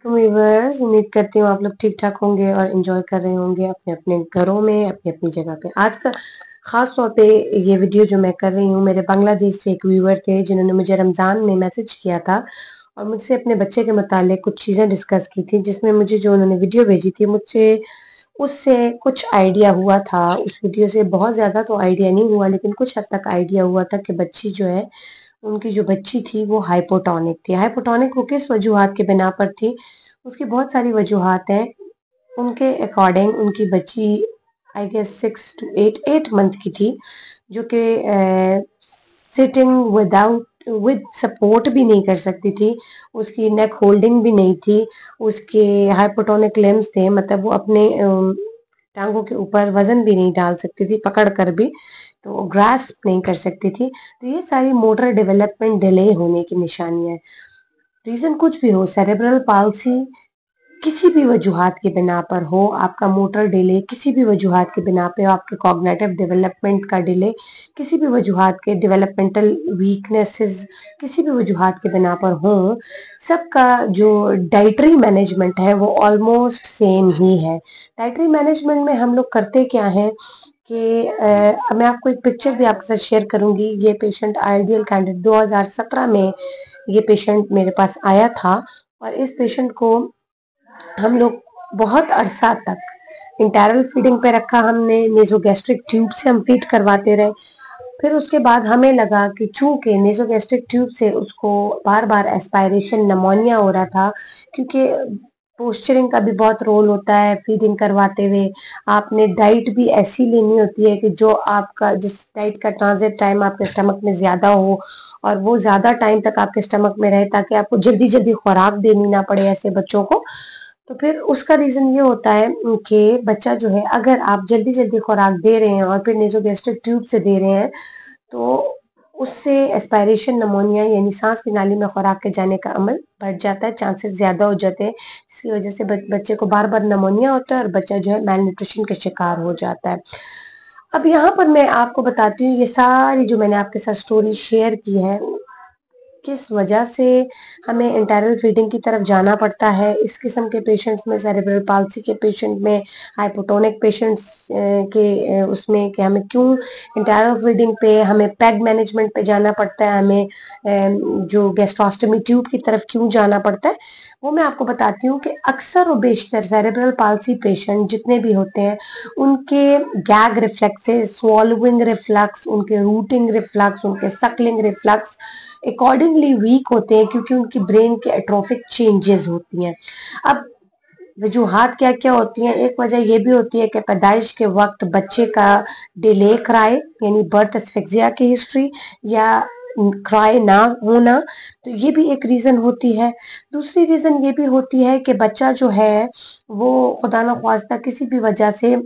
Viewers, उम्मीद करती हूँ आप लोग ठीक-ठाक होंगे और एन्जॉय कर रहे होंगे अपने-अपने घरों में, अपनी-अपनी जगह पे। आज का ख़ास तौर पे ये वीडियो जो मैं कर रही हूँ, मेरे बांग्लादेश से एक व्यूवर थे जिन्होंने मुझे रमज़ान में मैसेज किया था और मुझसे अपने बच्चे के मुतालिक कुछ चीज़ें डिस्कस की थी, जिसमें मुझे जो उन्होंने वीडियो भेजी थी, मुझसे उससे कुछ आइडिया हुआ था। उस वीडियो से बहुत ज़्यादा तो आइडिया नहीं हुआ, लेकिन कुछ हद तक आइडिया हुआ था कि बच्ची जो है, उनकी जो बच्ची थी वो हाइपोटोनिक थी। हाइपोटोनिक वो किस वजूहात के बिना पर थी, उसकी बहुत सारी वजूहात हैं। उनके अकॉर्डिंग उनकी बच्ची आई गेस 6 टू 8 मंथ की थी, जो कि सिटिंग विद सपोर्ट भी नहीं कर सकती थी, उसकी नेक होल्डिंग भी नहीं थी, उसके हाइपोटोनिक लिम्स थे, मतलब वो अपने टांगों के ऊपर वजन भी नहीं डाल सकती थी पकड़ कर भी, तो ग्रास्प नहीं कर सकती थी। तो ये सारी मोटर डेवलपमेंट डिले होने की निशानियां हैं। रीजन कुछ भी हो, सेरेब्रल पाल्सी किसी भी वजूहात के बिना पर हो, आपका मोटर डिले किसी भी वजूहात के बिना पे हो, आपके कॉग्निटिव डेवलपमेंट का डिले किसी भी वजूहात के, डेवलपमेंटल वीकनेसेस किसी भी वजूहात के बिना पर हो, सबका जो डाइटरी मैनेजमेंट है वो ऑलमोस्ट सेम ही है। डाइटरी मैनेजमेंट में हम लोग करते क्या है कि मैं आपको एक पिक्चर भी आपके साथ शेयर करूंगी। ये पेशेंट आइडियल कैंडिडेट 2017 में ये पेशेंट मेरे पास आया था और इस पेशेंट को हम लोग बहुत अरसा तक इंटरल फीडिंग पे रखा हमने, नेजोगैस्ट्रिक ट्यूब से हम फीड करवाते रहे। फिर उसके बाद हमें लगा कि चूंकि नेजोगैस्ट्रिक ट्यूब से उसको बार बार एस्पायरेशन निमोनिया हो रहा था, क्योंकि पोस्चरिंग का भी बहुत रोल होता है फीडिंग करवाते हुए। आपने डाइट भी ऐसी लेनी होती है कि जो आपका, जिस डाइट का ट्रांजिट टाइम आपके स्टमक में ज्यादा हो और वो ज्यादा टाइम तक आपके स्टमक में रहे, ताकि आपको जल्दी जल्दी खुराक देनी ना पड़े ऐसे बच्चों को। तो फिर उसका रीजन ये होता है कि बच्चा जो है, अगर आप जल्दी जल्दी खुराक दे रहे हैं और फिर नेजोगैस्ट्रिक ट्यूब से दे रहे हैं, तो उससे एस्पायरेशन निमोनिया यानी सांस की नाली में खुराक के जाने का अमल बढ़ जाता है, चांसेस ज्यादा हो जाते हैं। इसकी वजह से बच्चे को बार बार निमोनिया होता है और बच्चा जो है मेल न्यूट्रिशन का शिकार हो जाता है। अब यहाँ पर मैं आपको बताती हूँ, ये सारी जो मैंने आपके साथ स्टोरी शेयर की है, किस वजह से हमें इंटरनल फीडिंग की तरफ जाना पड़ता है। इस किस्म के पेशेंट्स में, सेरेब्रल पाल्सी के पेशेंट में, हाइपोटोनिक पेशेंट्स के उसमें कि हमें क्यों इंटरनल फीडिंग पे, हमें पैग मैनेजमेंट पे जाना पड़ता है, हमें जो गैस्ट्रोस्टमी ट्यूब की तरफ क्यों जाना पड़ता है, वो मैं आपको बताती हूँ। कि अक्सर और बेशतर सेरेब्रल पाल्सी पेशेंट जितने भी होते हैं, उनके गैग रिफ्लेक्सेस, स्वॉलोइंग रिफ्लक्स, उनके रूटिंग रिफ्लक्स, उनके सकलिंग रिफ्लक्स अकॉर्डिंगली वीक होते हैं, क्योंकि उनकी ब्रेन के एट्रोफिक चेंजेस होती हैं। अब वजूहात क्या क्या होती हैं, एक वजह यह भी होती है कि पैदाइश के वक्त बच्चे का डिले क्राई यानी बर्थ एस्फिक्सिया की हिस्ट्री, या क्राई ना होना, तो ये भी एक रीजन होती है। दूसरी रीजन ये भी होती है कि बच्चा जो है वो खुदा न ख्वास्ता किसी भी वजह से,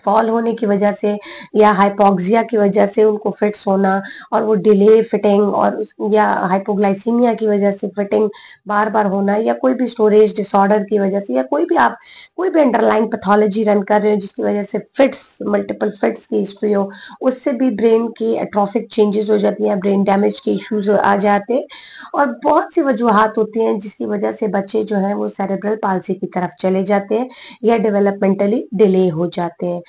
फॉल होने की वजह से या हाइपोक्सिया की वजह से उनको फिट्स होना, और वो डिले फिटिंग, और या हाइपोग्लाइसीमिया की वजह से फिटिंग बार बार होना, या कोई भी स्टोरेज डिसऑर्डर की वजह से, या कोई भी अंडरलाइन पैथोलॉजी रन कर रहे हो जिसकी वजह से फिट्स, मल्टीपल फिट्स की हिस्ट्री हो, उससे भी ब्रेन की एट्रोफिक चेंजेस हो जाती हैं, ब्रेन डैमेज के इश्यूज आ जाते हैं। और बहुत सी वजूहात होती हैं जिसकी वजह से बच्चे जो हैं वो सेरेब्रल पाल्सी की तरफ चले जाते हैं या डेवलपमेंटली डिले हो जाते हैं।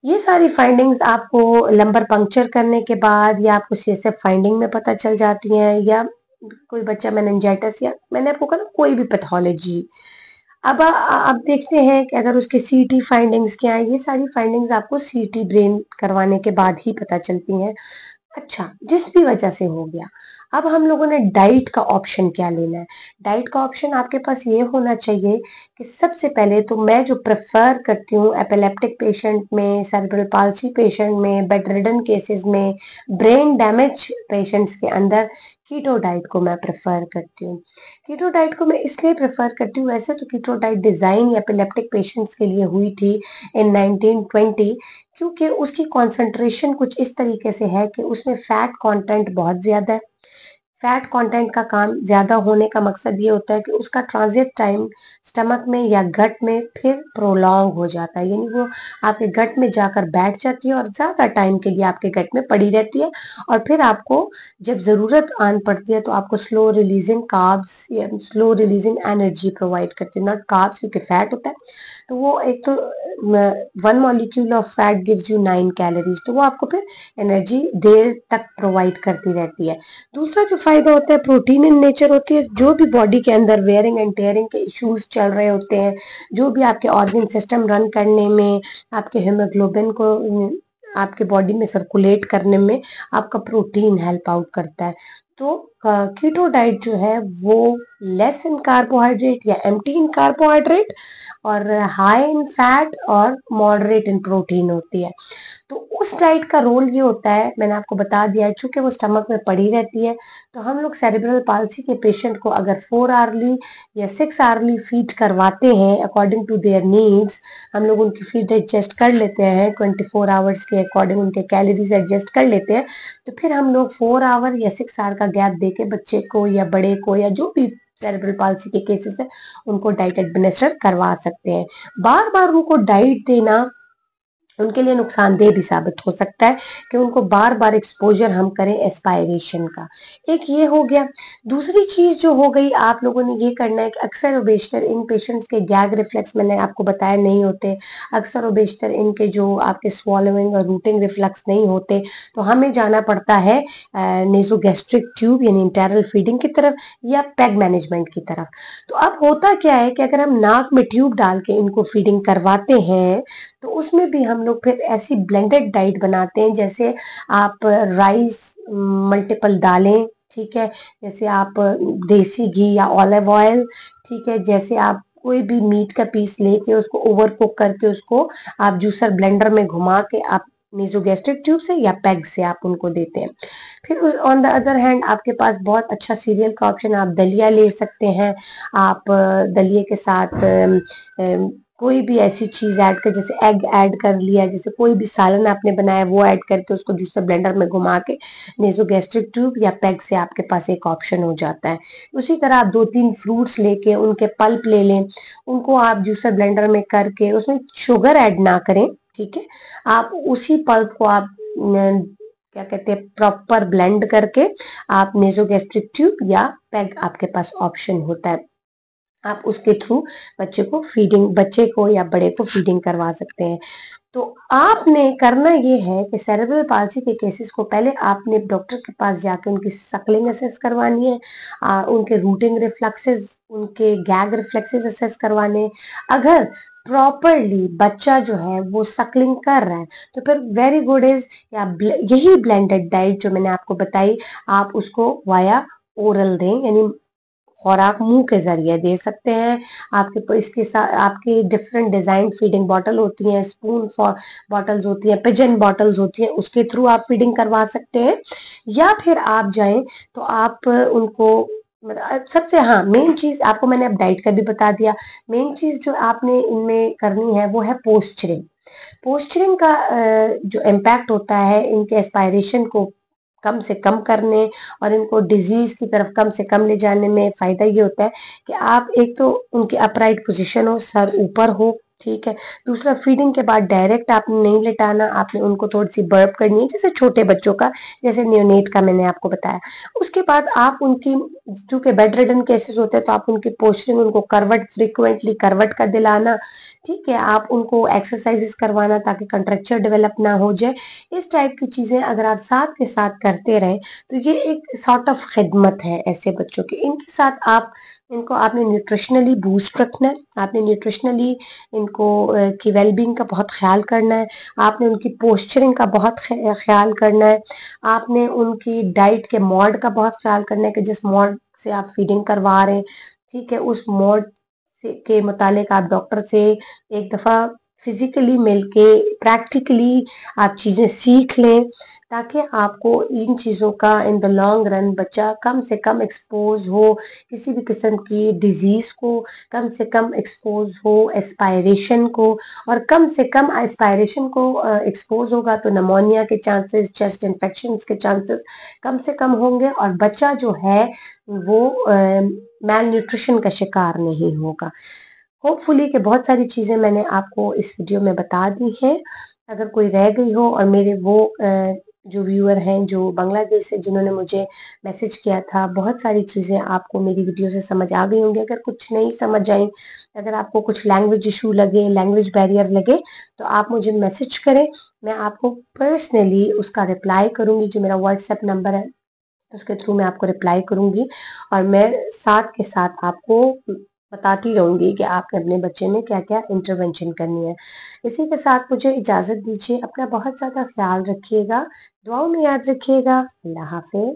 ये सारी फाइंडिंग्स आपको लंबर पंक्चर करने के बाद, या आपको सीएसएफ फाइंडिंग में पता चल जाती हैं, या कोई बच्चा मेनिंजाइटिस, या मैंने आपको कहा कोई भी पैथोलॉजी। अब देखते हैं कि अगर उसके सीटी फाइंडिंग्स क्या है। ये सारी फाइंडिंग्स आपको सीटी ब्रेन करवाने के बाद ही पता चलती हैं। अच्छा, जिस भी वजह से हो गया, अब हम लोगों ने डाइट का ऑप्शन क्या लेना है। डाइट का ऑप्शन आपके पास ये होना चाहिए कि सबसे पहले तो मैं जो प्रेफर करती हूँ एपिलेप्टिक पेशेंट में, सेरेब्रल पाल्सी पेशेंट में, बेड रिडन केसेस में, ब्रेन डैमेज पेशेंट्स के अंदर कीटो डाइट को मैं प्रेफर करती हूँ। कीटो डाइट को मैं इसलिए प्रेफर करती हूँ, वैसे तो keto diet design epileptic patients के लिए हुई थी इन 1920, क्योंकि उसकी कंसंट्रेशन कुछ इस तरीके से है कि उसमें फैट कंटेंट बहुत ज्यादा है, फैट कंटेंट का काम ज़्यादा होने का मकसद ये होता है कि उसका ट्रांजिट टाइम स्टमक में या गट में फिर प्रोलॉन्ग हो जाता है, यानी वो आपके गट में जाकर बैठ जाती है और ज़्यादा टाइम के लिए आपके गट में पड़ी रहती है, और फिर आपको जब ज़रूरत आन पड़ती है तो आपको स्लो रिलीजिंग कार्ब्स या स्लो रिलीजिंग एनर्जी प्रोवाइड करती है, नॉट कार्ब्स क्योंकि फैट होता है। तो वो एक तो 1 molecule of fat gives you 9 calories, तो वो आपको फिर एनर्जी देर तक प्रोवाइड करती रहती है। दूसरा जो फायदा होता है प्रोटीन इन नेचर होती है, जो भी बॉडी के अंदर वेयरिंग एंड टेयरिंग के इश्यूज चल रहे होते हैं, जो भी आपके ऑर्गन सिस्टम रन करने में, आपके हीमोग्लोबिन को आपके बॉडी में सर्कुलेट करने में आपका प्रोटीन हेल्प आउट करता है। तो कीटो डाइट जो है वो लेस इन कार्बोहाइड्रेट या एम्प्टी इन कार्बोहाइड्रेट और हाई इन फैट और मॉडरेट इन प्रोटीन होती है। तो उस डाइट का रोल ये होता है, मैंने आपको बता दिया है, चूंकि वो स्टमक में पड़ी रहती है, तो हम लोग सेरेब्रल पाल्सी के पेशेंट को अगर 4 आवरली या 6 आवरली फीड करवाते हैं अकॉर्डिंग टू देयर नीड्स, हम लोग उनकी फीड एडजस्ट कर लेते हैं 24 आवर्स के अकॉर्डिंग, उनके कैलोरीज एडजस्ट कर लेते हैं, तो फिर हम लोग 4 आवर या 6 आवर का गैप देके बच्चे को या बड़े को या जो भी सेरेब्रल पाल्सी के केसेस है उनको डाइट एडमिनिस्टर करवा सकते हैं। बार बार उनको डाइट देना उनके लिए नुकसानदेह भी साबित हो सकता है कि उनको बार बार एक्सपोजर हम करें एस्पायरेशन का। एक ये हो गया। दूसरी चीज जो हो गई, आप लोगों ने ये करना है कि अक्सर और बेशतर इन पेशेंट्स के गैग रिफ्लेक्स मैंने आपको बताया नहीं होते, अक्सर और बेशतर इनके जो आपके स्वॉलोइंग और रूटिंग रिफ्लेक्स नहीं होते, तो हमें जाना पड़ता है नेसोगैस्ट्रिक ट्यूब यानी इंटरनल फीडिंग की तरफ या पैग मैनेजमेंट की तरफ। तो अब होता क्या है कि अगर हम नाक में ट्यूब डाल के इनको फीडिंग करवाते हैं तो उसमें भी हम लोग फिर ऐसी ब्लेंडेड डाइट बनाते हैं, जैसे आप राइस मल्टीपल दालें, ठीक है, जैसे आप देसी घी या ऑलिव ऑयल, ठीक है, जैसे आप कोई भी मीट का पीस लेके उसको ओवर कुक करके उसको आप जूसर ब्लेंडर में घुमा के आप नेसोगैस्ट्रिक ट्यूब से या पैग से आप उनको देते हैं। फिर ऑन द अदर हैंड आपके पास बहुत अच्छा सीरियल का ऑप्शन, आप दलिया ले सकते हैं। आप दलिए के साथ कोई भी ऐसी चीज ऐड कर, जैसे एग ऐड कर लिया, जैसे कोई भी सालन आपने बनाया वो ऐड करके उसको जूसर ब्लेंडर में घुमा के नेसोगैस्ट्रिक ट्यूब या पैग से आपके पास एक ऑप्शन हो जाता है। उसी तरह आप 2-3 फ्रूट्स लेके उनके पल्प ले लें, उनको आप जूसर ब्लेंडर में करके उसमें शुगर ऐड ना करें, ठीक है, आप उसी पल्प को आप क्या कहते हैं प्रॉपर ब्लेंड करके आप नेसोगैस्ट्रिक ट्यूब या पैग आपके पास ऑप्शन होता है, आप उसके थ्रू बच्चे को या बड़े को फीडिंग करवा सकते हैं। तो आपने करना ये है कि सेरेब्रल पाल्सी के केसेस को पहले आपने डॉक्टर के पास जाके उनकी सकलिंग असेस करवानी है, उनके रूटिंग रिफ्लेक्सेस, उनके गैग रिफ्लेक्सेस असेस करवाने। अगर प्रॉपरली बच्चा जो है वो सकलिंग कर रहा है तो फिर वेरी गुड इज, या यही ब्लेंडेड डाइट जो मैंने आपको बताई आप उसको वाया ओरल दें, यानी खुराक मुंह के जरिए दे सकते हैं। आपके इसके साथ आपकी डिफरेंट डिजाइन फीडिंग बॉटल होती हैं, स्पून फॉर बॉटल्स होती हैं, पिजन बॉटल्स होती हैं, उसके थ्रू आप फीडिंग करवा सकते हैं। या फिर आप जाएं तो आप उनको सबसे, हाँ, मेन चीज आपको मैंने अब डाइट का भी बता दिया। मेन चीज जो आपने इनमें करनी है वो है पोस्चरिंग। पोस्चरिंग का जो इम्पैक्ट होता है इनके एस्पायरेशन को कम से कम करने और इनको डिजीज की तरफ कम से कम ले जाने में फायदा ये होता है कि आप एक तो उनकी अपराइट पोजीशन हो, सर ऊपर हो, ठीक है। दूसरा, फीडिंग के बाद डायरेक्ट आपने नहीं लेटाना, आपने उनको थोड़ी सी बर्प करनी है जैसे छोटे बच्चों का, जैसे न्यूनेट का मैंने आपको बताया। उसके बाद आप उनकी, चूंकि बेड रिडन केसेस होते हैं तो आप उनकी पोस्चरिंग, उनको करवट, फ्रिक्वेंटली करवट का दिलाना, ठीक है, आप उनको एक्सरसाइजेस करवाना ताकि कंट्रेक्चर डेवलप ना हो जाए। इस टाइप की चीजें अगर आप साथ के साथ करते रहें तो ये एक सॉर्ट ऑफ खिदमत है ऐसे बच्चों की। इनके साथ आप इनको आपने न्यूट्रिशनली बूस्ट रखना है, आपने न्यूट्रिशनली इनको की वेलबींग का बहुत ख्याल करना है, आपने उनकी पोस्चरिंग का बहुत ख्याल करना है, आपने उनकी डाइट के मॉड का बहुत ख्याल करना है कि जिस मॉड से आप फीडिंग करवा रहे हैं, ठीक है, उस मॉड के मुतालिक आप डॉक्टर से एक दफ़ा फिजिकली मिलके प्रैक्टिकली आप चीज़ें सीख लें, ताकि आपको इन चीज़ों का इन द लॉन्ग रन बच्चा कम से कम एक्सपोज हो, किसी भी किस्म की डिजीज़ को कम से कम एक्सपोज हो, एस्पायरेशन को, और कम से कम एस्पायरेशन को एक्सपोज होगा तो नमोनिया के चांसेस, चेस्ट इन्फेक्शंस के चांसेस कम से कम होंगे, और बच्चा जो है वो मैल न्यूट्रिशन का शिकार नहीं होगा। होपफुली कि बहुत सारी चीज़ें मैंने आपको इस वीडियो में बता दी हैं। अगर कोई रह गई हो, और मेरे वो जो व्यूअर हैं जो बांग्लादेश से जिन्होंने मुझे मैसेज किया था, बहुत सारी चीज़ें आपको मेरी वीडियो से समझ आ गई होंगी। अगर कुछ नहीं समझ आई, अगर आपको कुछ लैंग्वेज इशू लगे, लैंग्वेज बैरियर लगे, तो आप मुझे मैसेज करें। मैं आपको पर्सनली उसका रिप्लाई करूँगी। जो मेरा व्हाट्सएप नंबर है उसके थ्रू मैं आपको रिप्लाई करूँगी, और मैं साथ के साथ आपको बताती रहूँगी कि आपने अपने बच्चे में क्या-क्या इंटरवेंशन करनी है। इसी के साथ मुझे इजाज़त दीजिए। अपना बहुत ज़्यादा ख़्याल रखिएगा, दुआओं में याद रखिएगा। अल्लाह हाफ़िज़।